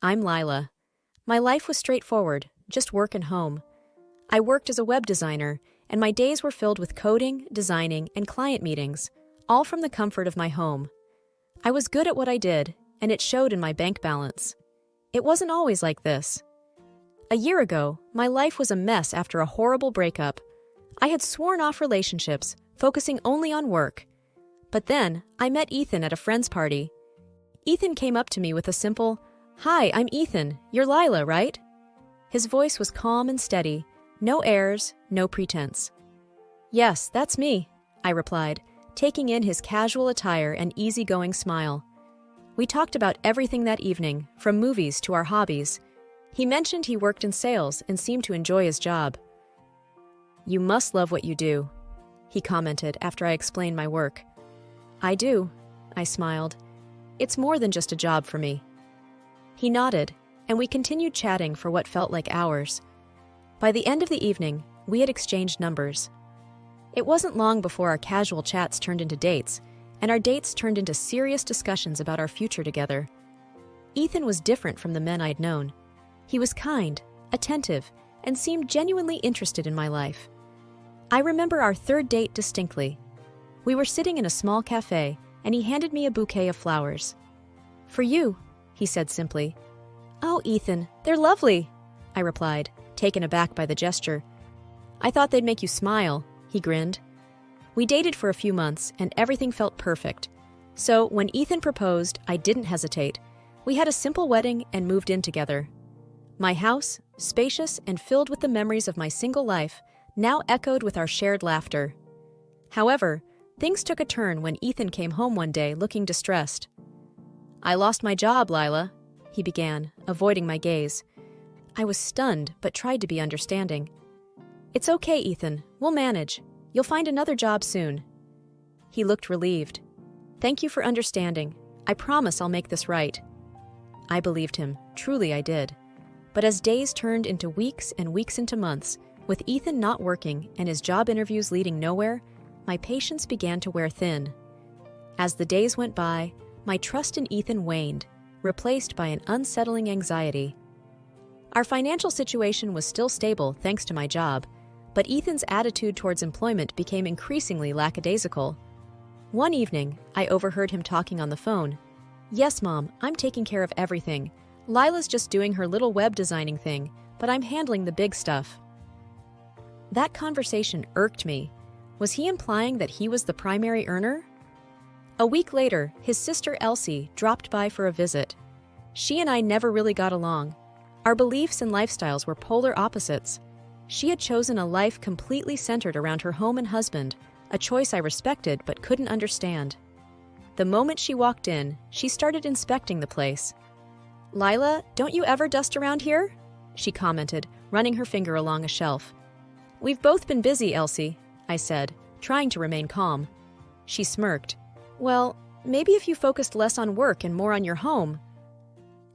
I'm Lila. My life was straightforward, just work and home. I worked as a web designer, and my days were filled with coding, designing, and client meetings, all from the comfort of my home. I was good at what I did, and it showed in my bank balance. It wasn't always like this. A year ago, my life was a mess after a horrible breakup. I had sworn off relationships, focusing only on work. But then, I met Ethan at a friend's party. Ethan came up to me with a simple, "Hi, I'm Ethan. You're Lila, right?" His voice was calm and steady, no airs, no pretense. "Yes, that's me," I replied, taking in his casual attire and easygoing smile. We talked about everything that evening, from movies to our hobbies. He mentioned he worked in sales and seemed to enjoy his job. "You must love what you do," he commented after I explained my work. "I do," I smiled. "It's more than just a job for me." He nodded, and we continued chatting for what felt like hours. By the end of the evening, we had exchanged numbers. It wasn't long before our casual chats turned into dates, and our dates turned into serious discussions about our future together. Ethan was different from the men I'd known. He was kind, attentive, and seemed genuinely interested in my life. I remember our third date distinctly. We were sitting in a small cafe, and he handed me a bouquet of flowers. "For you," he said simply. "Oh, Ethan, they're lovely," I replied, taken aback by the gesture. "I thought they'd make you smile," he grinned. We dated for a few months, and everything felt perfect. So when Ethan proposed, I didn't hesitate. We had a simple wedding and moved in together. My house, spacious and filled with the memories of my single life, now echoed with our shared laughter. However, things took a turn when Ethan came home one day looking distressed. "I lost my job, Lila," he began, avoiding my gaze. I was stunned, but tried to be understanding. "It's okay, Ethan. We'll manage. You'll find another job soon." He looked relieved. "Thank you for understanding. I promise I'll make this right." I believed him. Truly I did. But as days turned into weeks and weeks into months, with Ethan not working and his job interviews leading nowhere, my patience began to wear thin. As the days went by, my trust in Ethan waned, replaced by an unsettling anxiety. Our financial situation was still stable thanks to my job, but Ethan's attitude towards employment became increasingly lackadaisical. One evening, I overheard him talking on the phone. "Yes, Mom, I'm taking care of everything. Lila's just doing her little web designing thing, but I'm handling the big stuff." That conversation irked me. Was he implying that he was the primary earner? A week later, his sister Elsie dropped by for a visit. She and I never really got along. Our beliefs and lifestyles were polar opposites. She had chosen a life completely centered around her home and husband, a choice I respected but couldn't understand. The moment she walked in, she started inspecting the place. "Lila, don't you ever dust around here?" she commented, running her finger along a shelf. "We've both been busy, Elsie," I said, trying to remain calm. She smirked. "Well, maybe if you focused less on work and more on your home."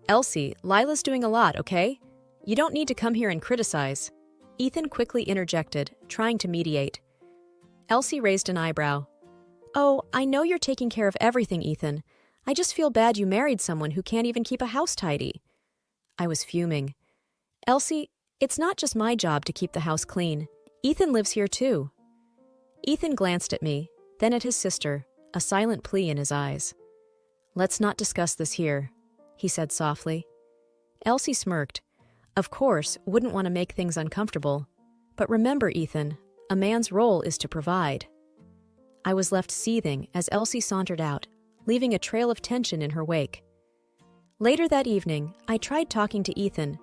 "Elsie, Lila's doing a lot, okay? You don't need to come here and criticize." Ethan quickly interjected, trying to mediate. Elsie raised an eyebrow. "Oh, I know you're taking care of everything, Ethan. I just feel bad you married someone who can't even keep a house tidy." I was fuming. "Elsie, it's not just my job to keep the house clean. Ethan lives here too." Ethan glanced at me, then at his sister, a silent plea in his eyes. "Let's not discuss this here," he said softly. Elsie smirked. Of course, wouldn't want to make things uncomfortable. But remember, Ethan, a man's role is to provide. I was left seething as Elsie sauntered out, leaving a trail of tension in her wake. Later that evening, I tried talking to Ethan.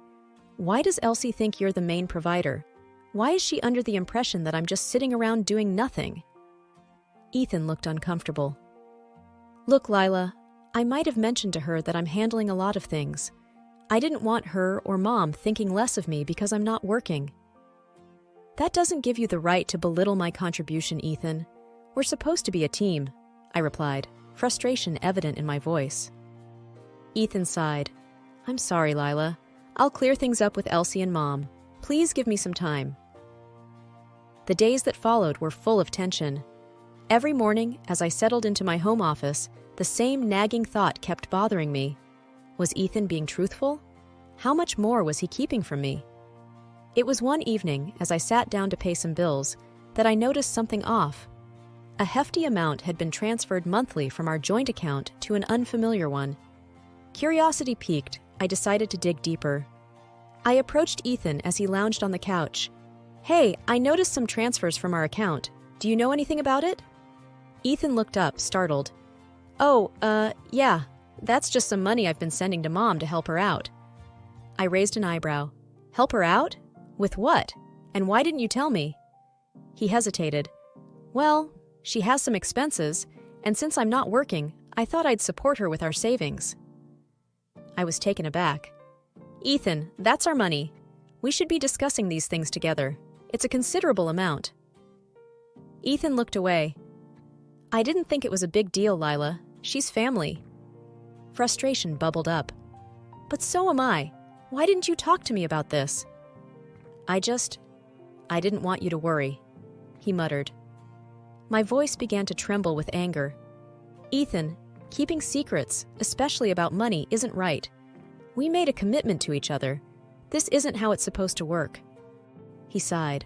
"Why does Elsie think you're the main provider? Why is she under the impression that I'm just sitting around doing nothing?" Ethan looked uncomfortable. "Look, Lila, I might have mentioned to her that I'm handling a lot of things. I didn't want her or Mom thinking less of me because I'm not working." "That doesn't give you the right to belittle my contribution, Ethan. We're supposed to be a team," I replied, frustration evident in my voice. Ethan sighed. "I'm sorry, Lila. I'll clear things up with Elsie and Mom. Please give me some time." The days that followed were full of tension. Every morning, as I settled into my home office, the same nagging thought kept bothering me. Was Ethan being truthful? How much more was he keeping from me? It was one evening, as I sat down to pay some bills, that I noticed something off. A hefty amount had been transferred monthly from our joint account to an unfamiliar one. Curiosity piqued, I decided to dig deeper. I approached Ethan as he lounged on the couch. "Hey, I noticed some transfers from our account. Do you know anything about it?" Ethan looked up, startled. "Oh, yeah, that's just some money I've been sending to Mom to help her out." I raised an eyebrow. "Help her out? With what? And why didn't you tell me?" He hesitated. "Well, she has some expenses, and since I'm not working, I thought I'd support her with our savings." I was taken aback. "Ethan, that's our money. We should be discussing these things together. It's a considerable amount." Ethan looked away. "I didn't think it was a big deal, Lila. She's family." Frustration bubbled up. "But so am I. Why didn't you talk to me about this?" I didn't want you to worry," he muttered. My voice began to tremble with anger. "Ethan, keeping secrets, especially about money, isn't right. We made a commitment to each other. This isn't how it's supposed to work." He sighed.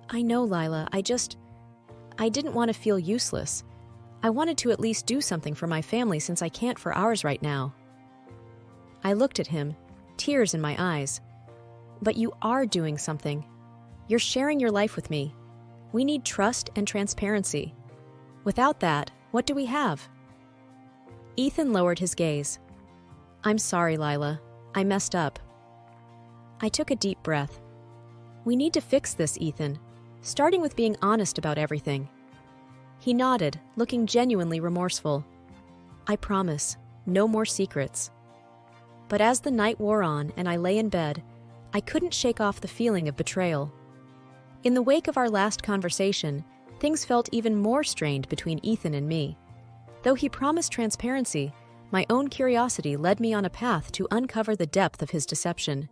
"I know, Lila. I didn't want to feel useless. I wanted to at least do something for my family since I can't for ours right now." I looked at him, tears in my eyes. "But you are doing something. You're sharing your life with me. We need trust and transparency. Without that, what do we have?" Ethan lowered his gaze. "I'm sorry, Lila. I messed up." I took a deep breath. "We need to fix this, Ethan, starting with being honest about everything." He nodded, looking genuinely remorseful. "I promise, no more secrets." But as the night wore on and I lay in bed, I couldn't shake off the feeling of betrayal. In the wake of our last conversation, things felt even more strained between Ethan and me. Though he promised transparency, my own curiosity led me on a path to uncover the depth of his deception.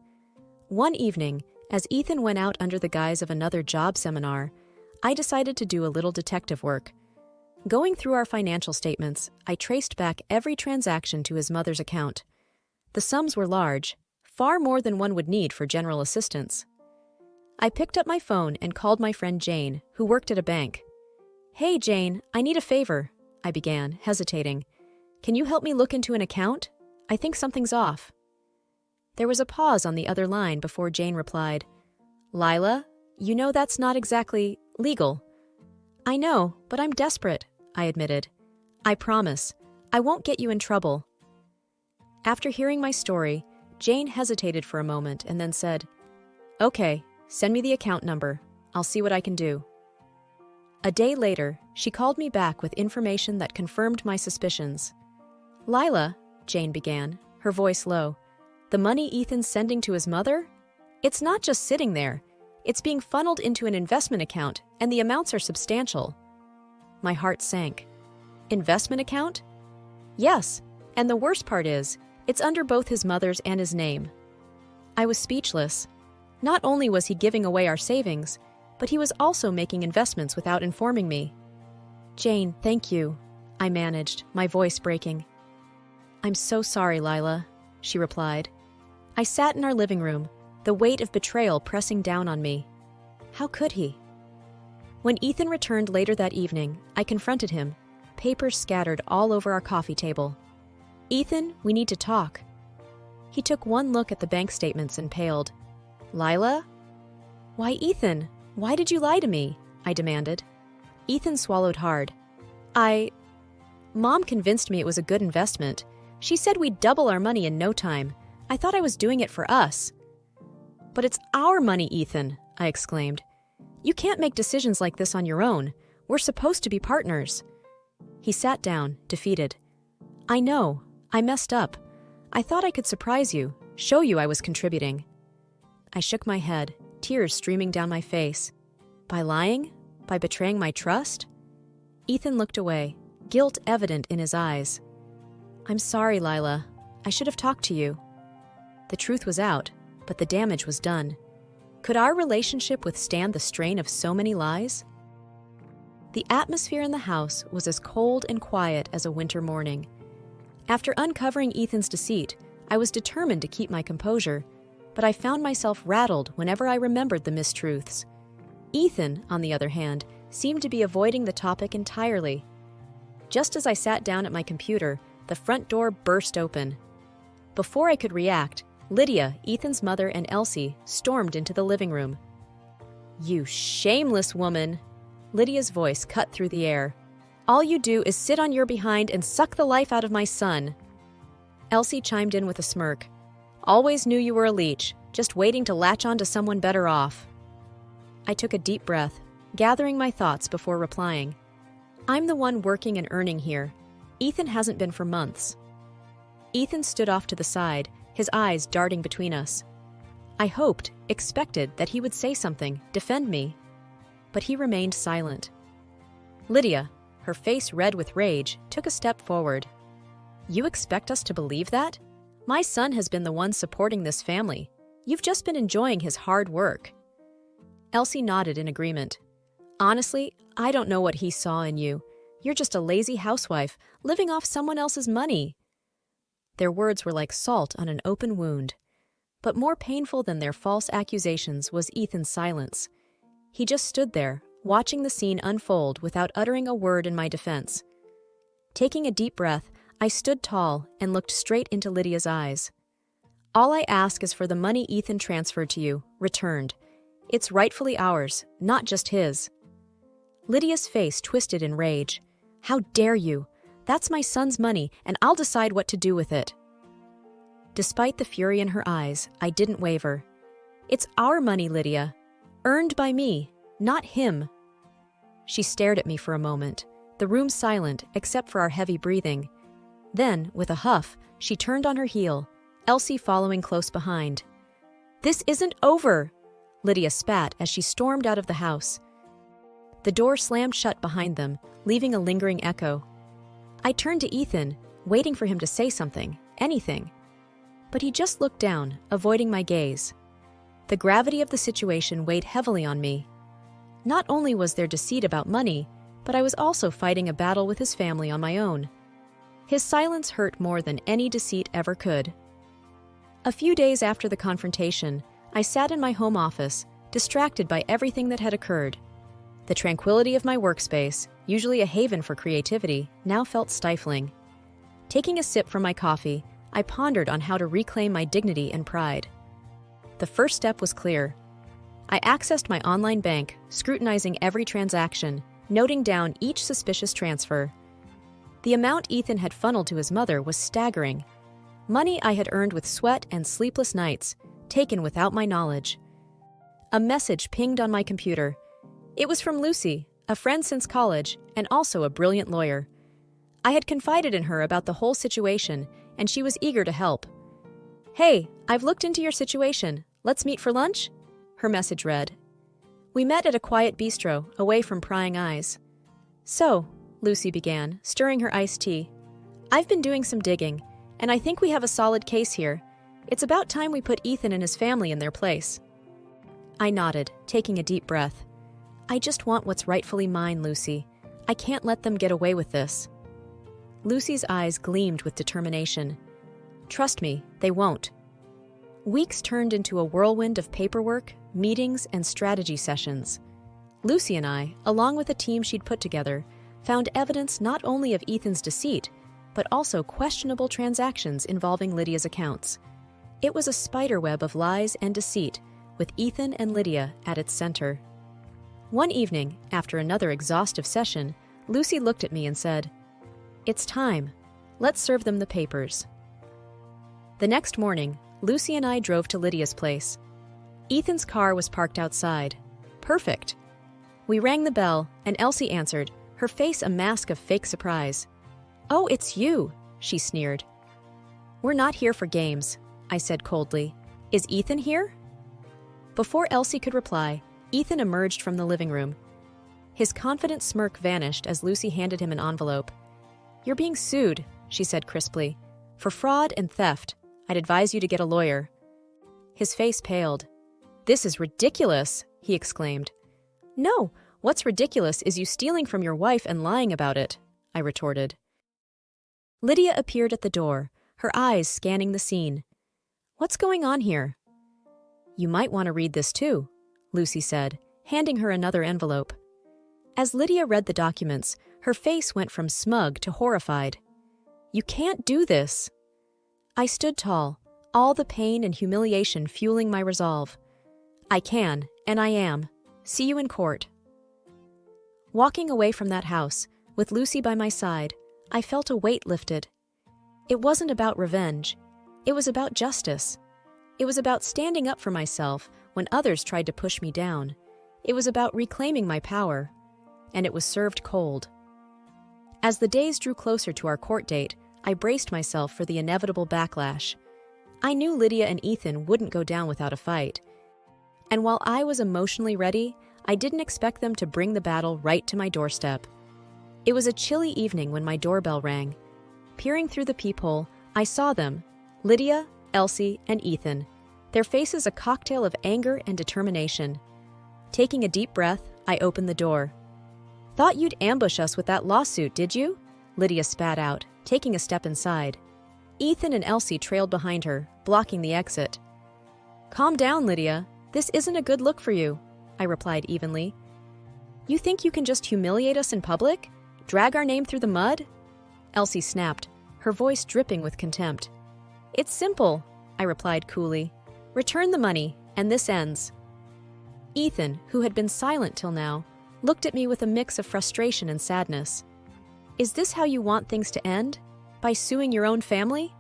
One evening, as Ethan went out under the guise of another job seminar, I decided to do a little detective work. Going through our financial statements, I traced back every transaction to his mother's account. The sums were large, far more than one would need for general assistance. I picked up my phone and called my friend Jane, who worked at a bank. "Hey, Jane, I need a favor," I began, hesitating. "Can you help me look into an account? I think something's off." There was a pause on the other line before Jane replied, "Lila, you know that's not exactly legal." "I know, but I'm desperate," I admitted. "I promise, I won't get you in trouble." After hearing my story, Jane hesitated for a moment and then said, "Okay, send me the account number. I'll see what I can do." A day later, she called me back with information that confirmed my suspicions. "Lila," Jane began, her voice low, "the money Ethan's sending to his mother? It's not just sitting there. It's being funneled into an investment account, and the amounts are substantial." My heart sank. "Investment account?" "Yes, and the worst part is, it's under both his mother's and his name." I was speechless. Not only was he giving away our savings, but he was also making investments without informing me. "Jane, thank you," I managed, my voice breaking. "I'm so sorry, Lila," she replied. I sat in our living room, the weight of betrayal pressing down on me. How could he? When Ethan returned later that evening, I confronted him, papers scattered all over our coffee table. "Ethan, we need to talk." He took one look at the bank statements and paled. "Lila?" "Why, Ethan, why did you lie to me?" I demanded. Ethan swallowed hard. Mom convinced me it was a good investment. She said we'd double our money in no time. I thought I was doing it for us." "But it's our money, Ethan," I exclaimed. "You can't make decisions like this on your own. We're supposed to be partners." He sat down, defeated. "I know. I messed up. I thought I could surprise you, show you I was contributing." I shook my head, tears streaming down my face. By lying? By betraying my trust? Ethan looked away, guilt evident in his eyes. "I'm sorry, Lila. I should have talked to you." The truth was out, but the damage was done. Could our relationship withstand the strain of so many lies? The atmosphere in the house was as cold and quiet as a winter morning. After uncovering Ethan's deceit, I was determined to keep my composure, but I found myself rattled whenever I remembered the mistruths. Ethan, on the other hand, seemed to be avoiding the topic entirely. Just as I sat down at my computer, the front door burst open. Before I could react, Lydia, Ethan's mother, and Elsie stormed into the living room. "You shameless woman!" Lydia's voice cut through the air. "All you do is sit on your behind and suck the life out of my son." Elsie chimed in with a smirk. "Always knew you were a leech, just waiting to latch on to someone better off." I took a deep breath, gathering my thoughts before replying. "I'm the one working and earning here. Ethan hasn't been for months." Ethan stood off to the side, his eyes darting between us. I hoped, expected, that he would say something, defend me. But he remained silent. Lydia, her face red with rage, took a step forward. "You expect us to believe that? My son has been the one supporting this family. You've just been enjoying his hard work." Elsie nodded in agreement. "Honestly, I don't know what he saw in you. You're just a lazy housewife, living off someone else's money." Their words were like salt on an open wound. But more painful than their false accusations was Ethan's silence. He just stood there, watching the scene unfold without uttering a word in my defense. Taking a deep breath, I stood tall and looked straight into Lydia's eyes. "All I ask is for the money Ethan transferred to you, returned. It's rightfully ours, not just his." Lydia's face twisted in rage. "How dare you? That's my son's money, and I'll decide what to do with it." Despite the fury in her eyes, I didn't waver. "It's our money, Lydia. Earned by me, not him." She stared at me for a moment, the room silent except for our heavy breathing. Then, with a huff, she turned on her heel, Elsie following close behind. "This isn't over!" Lydia spat as she stormed out of the house. The door slammed shut behind them, leaving a lingering echo. I turned to Ethan, waiting for him to say something, anything. But he just looked down, avoiding my gaze. The gravity of the situation weighed heavily on me. Not only was there deceit about money, but I was also fighting a battle with his family on my own. His silence hurt more than any deceit ever could. A few days after the confrontation, I sat in my home office, distracted by everything that had occurred. The tranquility of my workspace, usually a haven for creativity, now felt stifling. Taking a sip from my coffee, I pondered on how to reclaim my dignity and pride. The first step was clear. I accessed my online bank, scrutinizing every transaction, noting down each suspicious transfer. The amount Ethan had funneled to his mother was staggering. Money I had earned with sweat and sleepless nights, taken without my knowledge. A message pinged on my computer. It was from Lucy, a friend since college, and also a brilliant lawyer. I had confided in her about the whole situation, and she was eager to help. "Hey, I've looked into your situation. Let's meet for lunch?" her message read. We met at a quiet bistro, away from prying eyes. "So," Lucy began, stirring her iced tea, "I've been doing some digging, and I think we have a solid case here. It's about time we put Ethan and his family in their place." I nodded, taking a deep breath. "I just want what's rightfully mine, Lucy. I can't let them get away with this." Lucy's eyes gleamed with determination. "Trust me, they won't." Weeks turned into a whirlwind of paperwork, meetings, and strategy sessions. Lucy and I, along with a team she'd put together, found evidence not only of Ethan's deceit, but also questionable transactions involving Lydia's accounts. It was a spiderweb of lies and deceit, with Ethan and Lydia at its center. One evening, after another exhaustive session, Lucy looked at me and said, "It's time. Let's serve them the papers." The next morning, Lucy and I drove to Lydia's place. Ethan's car was parked outside. Perfect. We rang the bell, and Elsie answered, her face a mask of fake surprise. "Oh, it's you," she sneered. "We're not here for games," I said coldly. "Is Ethan here?" Before Elsie could reply, Ethan emerged from the living room. His confident smirk vanished as Lucy handed him an envelope. "You're being sued," she said crisply. "For fraud and theft. I'd advise you to get a lawyer." His face paled. "This is ridiculous," he exclaimed. "No, what's ridiculous is you stealing from your wife and lying about it," I retorted. Lydia appeared at the door, her eyes scanning the scene. "What's going on here?" "You might want to read this too," Lucy said, handing her another envelope. As Lydia read the documents, her face went from smug to horrified. "You can't do this." I stood tall, all the pain and humiliation fueling my resolve. "I can, and I am. See you in court." Walking away from that house, with Lucy by my side, I felt a weight lifted. It wasn't about revenge. It was about justice. It was about standing up for myself when others tried to push me down. It was about reclaiming my power. And it was served cold. As the days drew closer to our court date, I braced myself for the inevitable backlash. I knew Lydia and Ethan wouldn't go down without a fight. And while I was emotionally ready, I didn't expect them to bring the battle right to my doorstep. It was a chilly evening when my doorbell rang. Peering through the peephole, I saw them, Lydia, Elsie, and Ethan, their faces a cocktail of anger and determination. Taking a deep breath, I opened the door. "Thought you'd ambush us with that lawsuit, did you?" Lydia spat out, taking a step inside. Ethan and Elsie trailed behind her, blocking the exit. "Calm down, Lydia. This isn't a good look for you," I replied evenly. "You think you can just humiliate us in public? Drag our name through the mud?" Elsie snapped, her voice dripping with contempt. "It's simple," I replied coolly. "Return the money, and this ends." Ethan, who had been silent till now, looked at me with a mix of frustration and sadness. "Is this how you want things to end? By suing your own family?"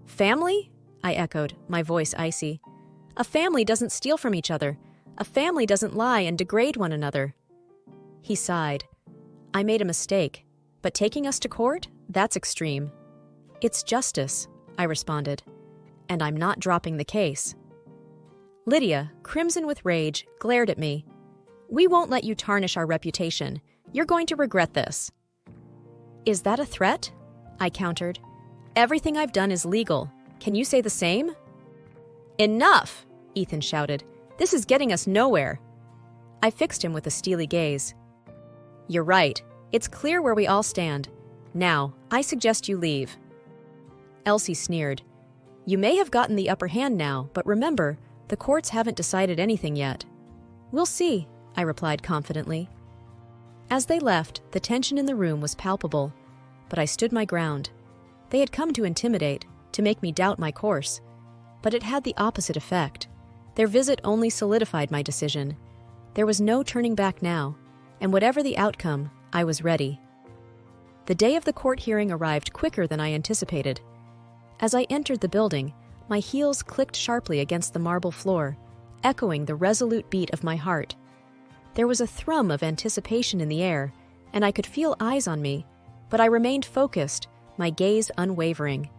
"Family?" I echoed, my voice icy. "A family doesn't steal from each other. A family doesn't lie and degrade one another." He sighed. "I made a mistake, but taking us to court? That's extreme." "It's justice," I responded, "and I'm not dropping the case." Lydia, crimson with rage, glared at me. "We won't let you tarnish our reputation. You're going to regret this." "Is that a threat?" I countered. "Everything I've done is legal. Can you say the same?" "Enough!" Ethan shouted. "This is getting us nowhere." I fixed him with a steely gaze. "You're right. It's clear where we all stand. Now, I suggest you leave." Elsie sneered. "You may have gotten the upper hand now, but remember, the courts haven't decided anything yet." "We'll see," I replied confidently. As they left, the tension in the room was palpable, but I stood my ground. They had come to intimidate, to make me doubt my course, but it had the opposite effect. Their visit only solidified my decision. There was no turning back now, and whatever the outcome, I was ready. The day of the court hearing arrived quicker than I anticipated. As I entered the building, my heels clicked sharply against the marble floor, echoing the resolute beat of my heart. There was a thrum of anticipation in the air, and I could feel eyes on me, but I remained focused, my gaze unwavering.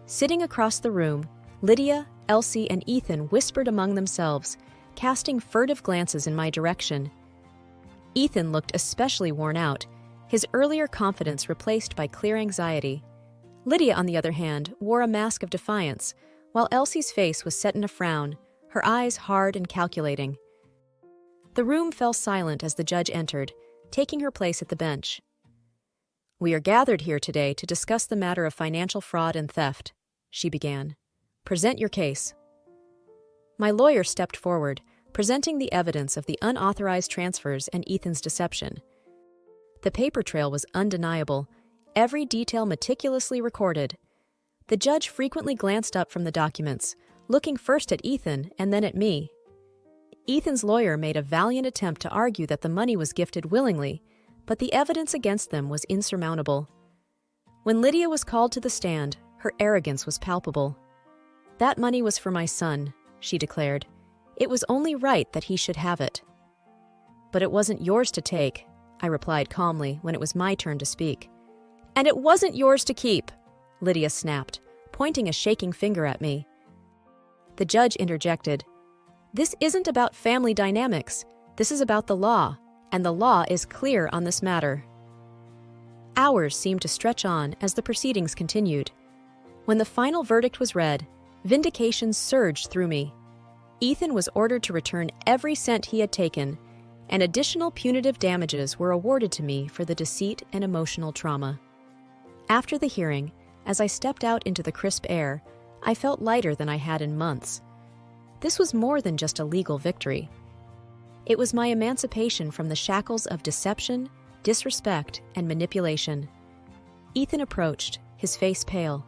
Sitting across the room, Lydia, Elsie, and Ethan whispered among themselves, casting furtive glances in my direction. Ethan looked especially worn out, his earlier confidence replaced by clear anxiety. Lydia, on the other hand, wore a mask of defiance, while Elsie's face was set in a frown, her eyes hard and calculating. The room fell silent as the judge entered, taking her place at the bench. "We are gathered here today to discuss the matter of financial fraud and theft," she began. "Present your case." My lawyer stepped forward, presenting the evidence of the unauthorized transfers and Ethan's deception. The paper trail was undeniable, every detail meticulously recorded. The judge frequently glanced up from the documents, looking first at Ethan and then at me. Ethan's lawyer made a valiant attempt to argue that the money was gifted willingly, but the evidence against them was insurmountable. When Lydia was called to the stand, her arrogance was palpable. "That money was for my son," she declared. "It was only right that he should have it." "But it wasn't yours to take," I replied calmly when it was my turn to speak. "And it wasn't yours to keep," Lydia snapped, pointing a shaking finger at me. The judge interjected, "This isn't about family dynamics. This is about the law, and the law is clear on this matter." Hours seemed to stretch on as the proceedings continued. When the final verdict was read, vindication surged through me. Ethan was ordered to return every cent he had taken, and additional punitive damages were awarded to me for the deceit and emotional trauma. After the hearing, As I stepped out into the crisp air, I felt lighter than I had in months. This was more than just a legal victory. It was my emancipation from the shackles of deception, disrespect, and manipulation. Ethan approached, his face pale.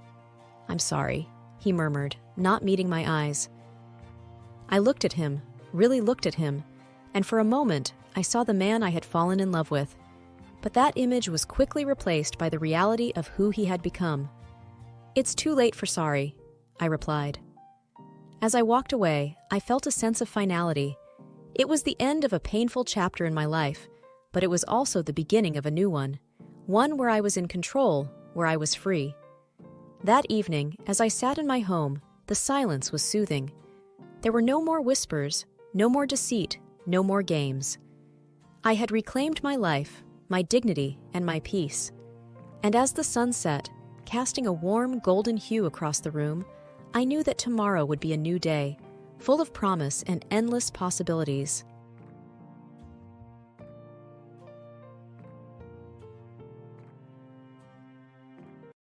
"I'm sorry," he murmured, not meeting my eyes. I looked at him, really looked at him, and for a moment I saw the man I had fallen in love with. But that image was quickly replaced by the reality of who he had become. "It's too late for sorry," I replied. As I walked away, I felt a sense of finality. It was the end of a painful chapter in my life, but it was also the beginning of a new one where I was in control, where I was free. That evening, as I sat in my home, the silence was soothing. There were no more whispers, no more deceit, no more games. I had reclaimed my life, my dignity, and my peace. And as the sun set, casting a warm golden hue across the room, I knew that tomorrow would be a new day, full of promise and endless possibilities.